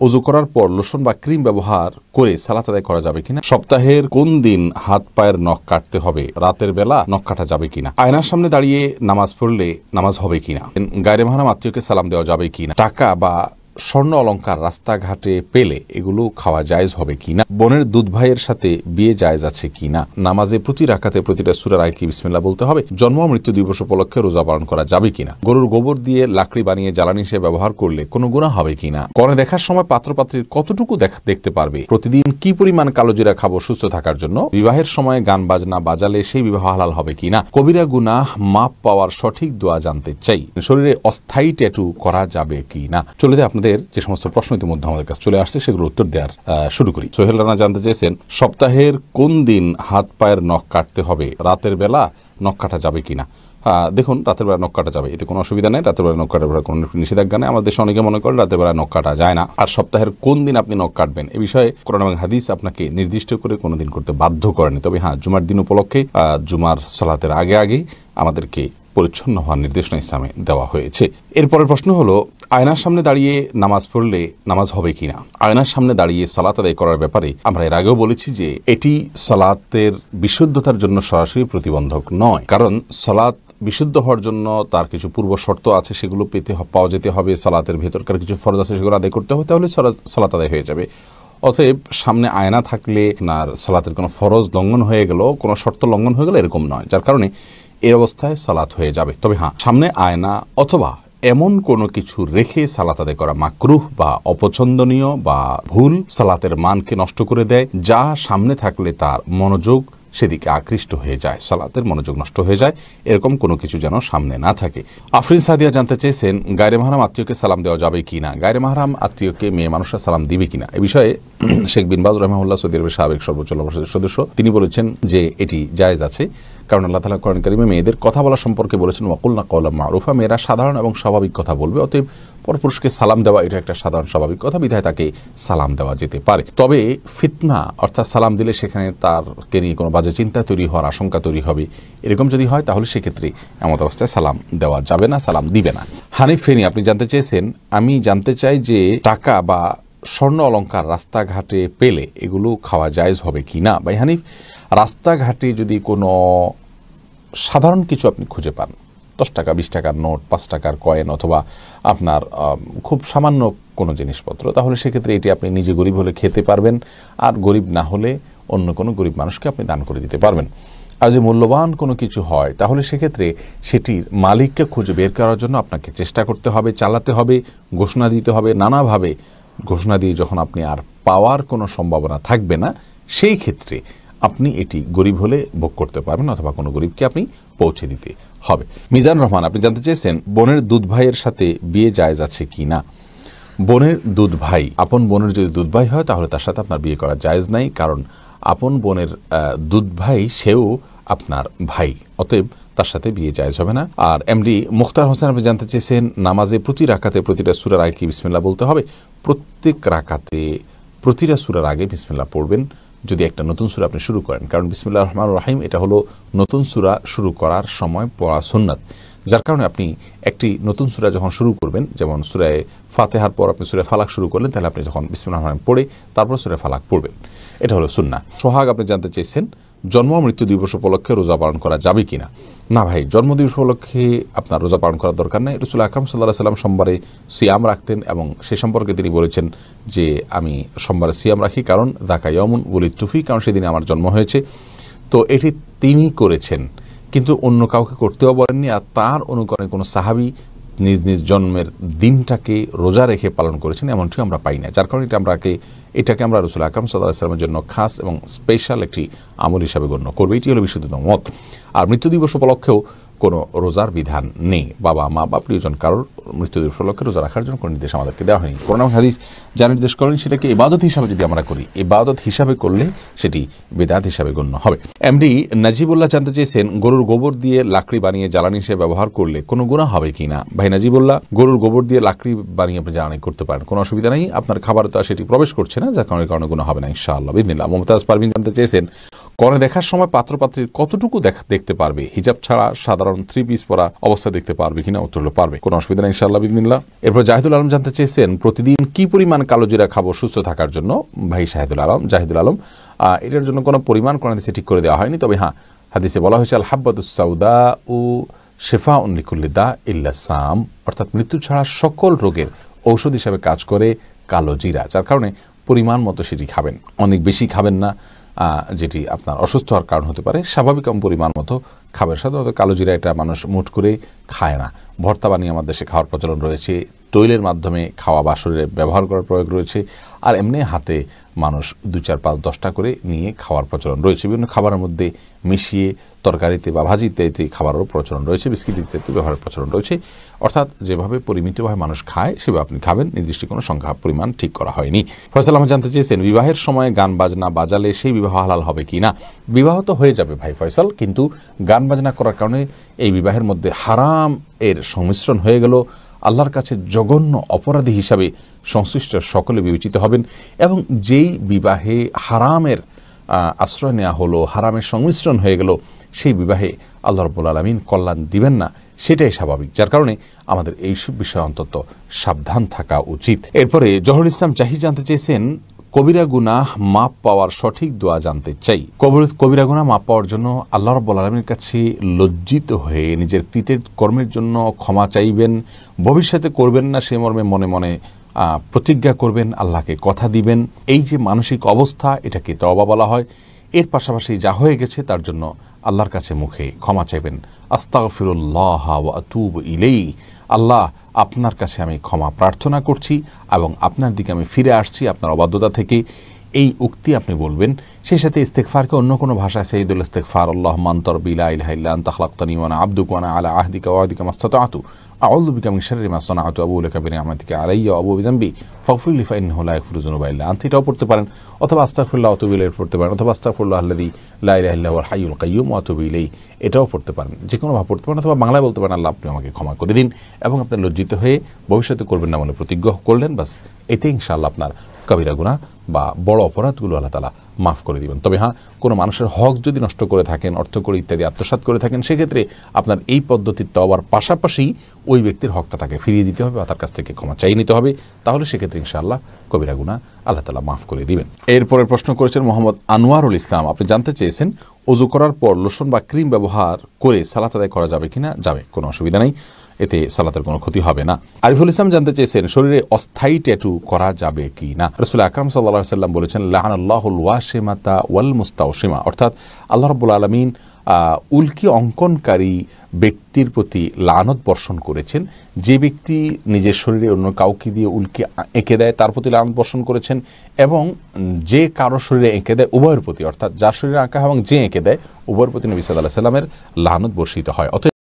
ওযু করার পর লোশন বা ক্রিম ব্যবহার করে সালাত আদায় করা যাবে কিনা, সপ্তাহের কোন দিন হাত পায়ের নখ কাটতে হবে, রাতের বেলা নখ কাটা যাবে কিনা, আয়নার সামনে দাঁড়িয়ে নামাজ পড়লে নামাজ হবে কিনা, গায়রে মাহরাম আত্মীয়কে সালাম দেওয়া যাবে কিনা, টাকা বা স্বর্ণ অলংকার রাস্তাঘাটে পেলে এগুলো খাওয়া জায়েজ হবে কিনা, বোনের দুধ ভাইয়ের সাথে বিয়ে জায়েজ আছে কিনা, নামাজে প্রতি রাকাতে প্রতিটা সূরার আগে কি বিসমিল্লাহ বলতে হবে, জন্ম মৃত্যু দিবস উপলক্ষে রোজা পালন করা যাবে কিনা, গরুর গোবর দিয়ে লাকড়ি বানিয়ে জ্বালানি হিসেবে ব্যবহার করলে কোনো গুনাহ হবে কিনা, কনে দেখার সময় পাত্রপাত্রীর কতটুকু দেখতে পারবে, প্রতিদিন কি পরিমাণ কালোজিরা খাবো সুস্থ থাকার জন্য, বিবাহের সময় গান বাজনা বাজালে সেই বিবাহ হালাল হবে কিনা, কবিরা গুনাহ মাপ পাওয়ার সঠিক দোয়া জানতে চাই, শরীরে অস্থায়ী ট্যাটু করা যাবে কিনা। চলে যায় আপনাদের যে সমস্ত প্রশ্ন ইতিমধ্যে আমাদের কাছে চলে আসছে সেগুলো উত্তর দেওয়ার শুরু করি। সোহেল রানা জানতে চেয়েছেন, সপ্তাহের কোন দিন হাত পায়ের নখ কাটতে হবে, রাতের বেলা নখ কাটা যাবে কিনা। দেখুন, রাতের বেলা নখ কাটা যাবে, এতে কোনো অসুবিধা নেই। রাতের বেলা নখ কাটার বেলা কোনো নিষেধাজ্ঞা নেই। আমাদের দেশে অনেকে মনে করেন রাতের বেলা নখ কাটা যায় না। আর সপ্তাহের কোন দিন আপনি নখ কাটবেন এ বিষয়ে কোরআন এবং হাদিস আপনাকে নির্দিষ্ট করে কোনো দিন করতে বাধ্য করেনি। তবে হ্যাঁ, জুমার দিন উপলক্ষে জুমার সালাতের আগে আগে আমাদেরকে পরিচ্ছন্ন হওয়ার নির্দেশনা ইসলামে দেওয়া হয়েছে। এরপরের প্রশ্ন হলো, আয়নার সামনে দাঁড়িয়ে নামাজ পড়লে নামাজ হবে কিনা। আয়নার সামনে দাঁড়িয়ে সালাত আদায় করার ব্যাপারে আমরা এর আগেও বলেছি যে এটি সালাতের বিশুদ্ধতার জন্য সরাসরি প্রতিবন্ধক নয়, কারণ সালাত বিশুদ্ধ হওয়ার জন্য তার কিছু পূর্ব শর্ত আছে, সেগুলো পাওয়া যেতে হবে। সালাতের ভেতরকার কিছু ফরজ আছে, সেগুলো আদায় করতে হবে, তাহলে সালাত আদায় হয়ে যাবে। অতএব সামনে আয়না থাকলে আপনার সালাতের কোনো ফরজ লঙ্ঘন হয়ে গেল, কোনো শর্ত লঙ্ঘন হয়ে গেল এরকম নয়, যার কারণে এই অবস্থায় সালাত হয়ে যাবে। তবে হ্যাঁ, সামনে আয়না অথবা এমন কোনো কিছু রেখে সালাত আদায় করা মাকরুহ বা অপছন্দনীয় বা ভুল, সালাতের মানকে নষ্ট করে দেয়, যা সামনে থাকলে তার মনোযোগ সেদিকে আকৃষ্ট হয়ে যায়, সালাতের মনোযোগ নষ্ট হয়ে যায়, এরকম কোনো কিছু যেন সামনে না থাকে। আফরিন সাদিয়া জানতে চেয়েছেন, গায়রে মাহরাম আত্মীয়কে সালাম দেওয়া যাবে কিনা, গায়রে মাহরাম আত্মীয়কে মেয়ে মানুষরা সালাম দিবে কিনা। এ বিষয়ে শেখ বিন বাজ রাহিমাহুল্লাহ, সৌদি আরবের সাবেক সর্বোচ্চ পরিষদের সদস্য, তিনি বলেছেন যে এটি জায়েজ আছে, কারণ আল্লাহ তাআলা কোরআন কারীমে মেয়েদের কথা বলা সম্পর্কে বলেছেন, ওয়াকুলনা কওলাম মারুফা, মেয়েরা সাধারণ এবং স্বাভাবিক কথা বলবে। অতএব পরপুরুষকে সালাম দেওয়া এটা একটা সাধারণ স্বাভাবিক কথা, বিধায় তাকে সালাম দেওয়া যেতে পারে। তবে ফিতনা অর্থাৎ সালাম দিলে সেখানে তারকে নিয়ে কোনো বাজে চিন্তা তৈরি হওয়ার আশঙ্কা তৈরি হবে, এরকম যদি হয় তাহলে সেক্ষেত্রে এমন অবস্থায় সালাম দেওয়া যাবে না, সালাম দিবে না। হানিফ ফেনি আপনি জানতে চেয়েছেন, আমি জানতে চাই যে টাকা বা স্বর্ণ অলংকার রাস্তাঘাটে পেলে এগুলো খাওয়া জায়েজ হবে কিনা। ভাই হানিফ, রাস্তাঘাটে যদি কোনো সাধারণ কিছু আপনি খুঁজে পান, 10 টাকা 20 টাকার নোট, 5 টাকার কয়েন, অথবা আপনার খুব সামান্য কোনো জিনিসপত্র, তাহলে সেক্ষেত্রে এটি আপনি নিজে গরিব হলে খেতে পারবেন, আর গরিব না হলে অন্য কোনো গরিব মানুষকে আপনি দান করে দিতে পারবেন। আর যদি মূল্যবান কোনো কিছু হয় তাহলে সেক্ষেত্রে সেটির মালিককে খুঁজে বের করার জন্য আপনাকে চেষ্টা করতে হবে, চালাতে হবে, ঘোষণা দিতে হবে, নানাভাবে ঘোষণা দিয়ে যখন আপনি আর পাওয়ার কোনো সম্ভাবনা থাকবে না, সেই ক্ষেত্রে আপনি এটি গরিব হলে ভোগ করতে পারবেন, অথবা কোনো গরিবকে আপনি পৌঁছে দিতে হবে। মিজান রহমান আপনি জানতে চেয়েছেন, বোনের দুধ ভাইয়ের সাথে বিয়ে জায়েজ আছে কি না। বোনের দুধ ভাই, আপন বোনের যদি দুধ ভাই হয় তাহলে তার সাথে আপনার বিয়ে করা জায়েজ নাই, কারণ আপন বোনের দুধ ভাই সেও আপনার ভাই, অতএব তার সাথে বিয়ে জায়েজ হবে না। আর এমডি মুখতার হোসেন আপনি জানতে চেয়েছেন, নামাজে প্রতি রাকাতে প্রতিটা সূরার আগে কি বিসমিল্লাহ বলতে হবে। প্রত্যেক রাকাতে প্রতিটা সূরার আগে বিসমিল্লাহ পড়বেন যদি একটা নতুন সূরা আপনি শুরু করেন, কারণ বিসমিল্লাহির রহমানির রহিম এটা হলো নতুন সূরা শুরু করার সময় পড়া সুন্নাত, যার কারণে আপনি একটি নতুন সূরা যখন শুরু করবেন, যেমন সূরা ফাতিহার পর আপনি সূরা ফালাক শুরু করলেন, তাহলে আপনি যখন বিসমিল্লাহির রহমানির রহিম পড়ে তারপর সূরা ফালাক পড়বেন, এটা হলো সুন্নাহ। সোহাগ আপনি জানতে চেয়েছেন, জন্ম মৃত্যু দিবস উপলক্ষে রোজা পালন করা যাবে কিনা। না ভাই, জন্মদিবস উপলক্ষে আপনার রোজা পালন করার দরকার নেই। রাসূল আকরাম সাল্লাল্লাহু আলাইহি ওয়াসাল্লাম সোমবারে সিয়াম রাখতেন, এবং সে সম্পর্কে তিনি বলেছেন যে আমি সোমবারে সিয়াম রাখি, কারণ যাকা ইয়াউমুন ওয়ালিদতু ফি, কারণ সেদিনে আমার জন্ম হয়েছে। তো এটি তিনি করেছেন, কিন্তু অন্য কাউকে করতেও বলেননি। আর তার অনুকরণে কোনো সাহাবী নিজ নিজ জন্মের দিনটাকে রোজা রেখে পালন করেছেন এমনটি আমরা পাই না, যার কারণে এটাকে আমরা রাসূল আকরাম সাল্লাল্লাহু আলাইহি ওয়াসাল্লামের জন্য খাস এবং স্পেশাল একটি আমল হিসাবে গণ্য করবে। এটি হলো বিশুদ্ধ মত। আর মৃত্যু দিবস উপলক্ষেও কোনো রোজার বিধান নেই, বাবা মা বা প্রিয়জন কারোর মৃত্যু দিবস উপলক্ষে রোজা রাখার জন্য কোনো নির্দেশ আমাদেরকে দেওয়া হয়নি। কোরআন এবং হাদিস যা নির্দেশ করেন সেটাকে ইবাদত হিসাবে যদি আমরা করি, ইবাদত হিসাবে করলে সেটি বিদআত হিসাবে গণ্য হবে। এমডি নাজিবুল্লাহ জানতে চেয়েছেন, গরুর গোবর দিয়ে লাকড়ি বানিয়ে জ্বালানি হিসেবে ব্যবহার করলে কোনো গুনাহ হবে কিনা। ভাই নাজিবুল্লাহ, গরুর গোবর দিয়ে লাকড়ি বানিয়ে আপনি জ্বালানি করতে পারেন, কোনো অসুবিধা নেই, আপনার খাবার তো সেটি প্রবেশ করছে না, যার কারণে গুনাহ হবে না ইনশাআল্লাহ বিদিনিল্লাহ। মুমতাজ পারভিন জানতে চেয়েছেন, কনে দেখার সময় পাত্রপাত্রীর কতটুকু দেখতে পারবে, হিজাব ছাড়া সাধারণ 3 পিস পরা অবস্থা দেখতে পারবে কিনা? উত্তর হলো পারবে, কোনো অসুবিধা নেই ইনশাআল্লাহ বিসমিল্লাহ। এরপর জাহিদুল আলম জানতে চেয়েছেন প্রতিদিন কি পরিমাণ কালো জিরা খাবো সুস্থ থাকার জন্য? ভাই জাহিদুল আলম এটার জন্য কোনো পরিমাণ কোন হাদিসে ঠিক করে দেওয়া হয়নি, তবে হ্যাঁ হাদিসে বলা হয়েছে আল হাব্বাতুস সাউদা ও শিফাউন লিকুল্লি দা ইল্লা সাম, অর্থাৎ মৃত্যু ছাড়া সকল রোগের ঔষধ হিসাবে কাজ করে কালো জিরা, যার কারণে পরিমাণ মতো সেটি খাবেন, অনেক বেশি খাবেন না যেটি আপনার অসুস্থ হওয়ার কারণ হতে পারে, স্বাভাবিক পরিমাণ মতো খাবেন। সাধারণত কালো জিরা এটা মানুষ মুঠ করে খায় না, ভর্তা বানিয়ে আমাদের দেশে খাওয়ার প্রচলন রয়েছে, তৈলের মাধ্যমে খাওয়া বা শরীরে ব্যবহার করার প্রয়োগ রয়েছে, আর এমনি হাতে মানুষ 2, 4, 5, 10টা করে নিয়ে খাওয়ার প্রচলন রয়েছে, বিভিন্ন খাবারের মধ্যে মিশিয়ে তরকারিতে বা ভাজি ইত্যাদি খাবারেরও প্রচলন রয়েছে, বিস্কিট ইত্যাদি ব্যবহারের প্রচলন রয়েছে, অর্থাৎ যেভাবে পরিমিতভাবে মানুষ খায় সেভাবে আপনি খাবেন, নির্দিষ্ট কোনো সংখ্যা পরিমাণ ঠিক করা হয়নি। ফয়সাল আহমেদ জানতে চেয়েছেন বিবাহের সময় গান বাজনা বাজালে সেই বিবাহ হালাল হবে কি না? বিবাহ তো হয়ে যাবে ভাই ফয়সাল, কিন্তু গান বাজনা করার কারণে এই বিবাহের মধ্যে হারাম এর সংমিশ্রণ হয়ে গেল, আল্লাহর কাছে জঘন্য অপরাধী হিসাবে সংশ্লিষ্ট সকলে বিবেচিত হবেন, এবং যেই বিবাহে হারামের আশ্রয় নেওয়া হলো, হারামের সংমিশ্রণ হয়ে গেল, সেই বিবাহে আল্লাহ রাব্বুল আলামিন কল্যাণ দিবেন না, সেটাই স্বাভাবিক, যার কারণে আমাদের এইসব বিষয়ে অন্তত সাবধান থাকা উচিত। এরপরে জহরুল ইসলাম জাহি জানতে চেয়েছেন কবিরা গুনাহ মাপ পাওয়ার সঠিক দোয়া জানতে চাই। কবিরা গুনাহ মাপ পাওয়ার জন্য আল্লাহ রাব্বুল আলামিনের কাছে লজ্জিত হয়ে নিজের কৃতের কর্মের জন্য ক্ষমা চাইবেন, ভবিষ্যতে করবেন না সে মর্মে মনে মনে প্রতিজ্ঞা করবেন, আল্লাহকে কথা দিবেন। এই যে মানসিক অবস্থা, এটাকে তওবা বলা হয়। এর পাশাপাশি যা হয়ে গেছে তার জন্য আল্লাহর কাছে মুখে ক্ষমা চাইবেন, আস্তাগফিরুল্লাহ ওয়া আতুবু ইলাইহি, আল্লাহ আপনার কাছে আমি ক্ষমা প্রার্থনা করছি এবং আপনার দিকে আমি ফিরে আসছি আপনার অবাধ্যতা থেকে, এই উক্তি আপনি বলবেন। সেই সাথে ইস্তেগফারকে অন্য কোনো ভাষায় সাইয়্যিদুল ইস্তেগফার আল্লাহুম্মা আনতা রাব্বী লা ইলাহা ইল্লা আনতা খালাকতানি ওয়া আনা আবদুকা ওয়া আনা আলা আহদিকা ওয়া ওয়া'দিকা মাসতাতা'তু আউযু বিকা মিন শাররি মা সানা'তু আবুউ লাকা বিনি'মাতিকা আলাইয়া ওয়া আবুউ বিযামবি ফাগফির লি ফাইন্নাহু লা ইয়াগফিরু যুনুবা ইল্লা আনতা, এটাও পড়তে পারেন, অথবা আস্তাগফিরুল্লাহ ওয়া আতুবু ইলাইহি পড়তে পারেন, অথবা আস্তাগফিরুল্লাহ আল্লাযী লা ইলাহা ইল্লা হুয়াল হাইয়ুল কাইয়্যুম ওয়া আতুবু ইলাইহি, এটাও পড়তে পারেন, যে কোনো ভাবে পড়তে পারেন, অথবা বাংলায় বলতে পারেন আল্লাহ আপনি আমাকে ক্ষমা করে দিন, এবং আপনি লজ্জিত হয়ে ভবিষ্যতে করবেন না বলে প্রতিজ্ঞা করলেন, বাস এতে ইনশাআল্লাহ আপনার কবিরা গুনাহ বা বড় অপরাধগুলো আল্লাহ তাআলা মাফ করে দিবেন। তবে হ্যাঁ, কোনো মানুষের হক যদি নষ্ট করে থাকেন, অর্থ করে ইত্যাদি আত্মসাৎ করে থাকেন, সেক্ষেত্রে আপনার এই পদ্ধতির তওবার পাশাপাশি ওই ব্যক্তির হকটা তাকে ফিরিয়ে দিতে হবে বা তার কাছ থেকে ক্ষমা চাই নিতে হবে, তাহলে সেক্ষেত্রে ইনশাআল্লাহ কবিরা গুনাহ আল্লাহ তাআলা মাফ করে দিবেন। এরপরের প্রশ্ন করেছেন মোহাম্মদ আনোয়ারুল ইসলাম, আপনি জানতে চেয়েছেন ওযু করার পর লোশন বা ক্রিম ব্যবহার করে সালাত আদায় করা যাবে কিনা? যাবে, কোনো অসুবিধা নেই, এতে সালাতের কোনো ক্ষতি হবে না। আরিফুল ইসলাম জানতে চেয়েছেন শরীরে অস্থায়ী ট্যাটু করা যাবে কি না? রাসূল আকরাম সাল্লাল্লাহু আলাইহি ওয়াসাল্লাম বলেছেন লাআনাল্লাহুল ওয়াশিমাতা ওয়াল মুস্তাওশিমা, অর্থাৎ আল্লাহ রাব্বুল আলামিন উল্কি অঙ্কনকারী ব্যক্তির প্রতি লানত বর্ষণ করেছেন। যে ব্যক্তি নিজের শরীরে অন্য কাউকে দিয়ে উল্কি এঁকে দেয় তার প্রতি লানত বর্ষণ করেছেন, এবং যে কারো শরীরে এঁকে দেয় উভয়ের প্রতি, অর্থাৎ যার শরীরে আঁকা এবং যে এঁকে দেয় উভয়ের প্রতি নবী সাল্লাল্লাহু আলাইহি ওয়াসাল্লামের লানত বর্ষিত হয়।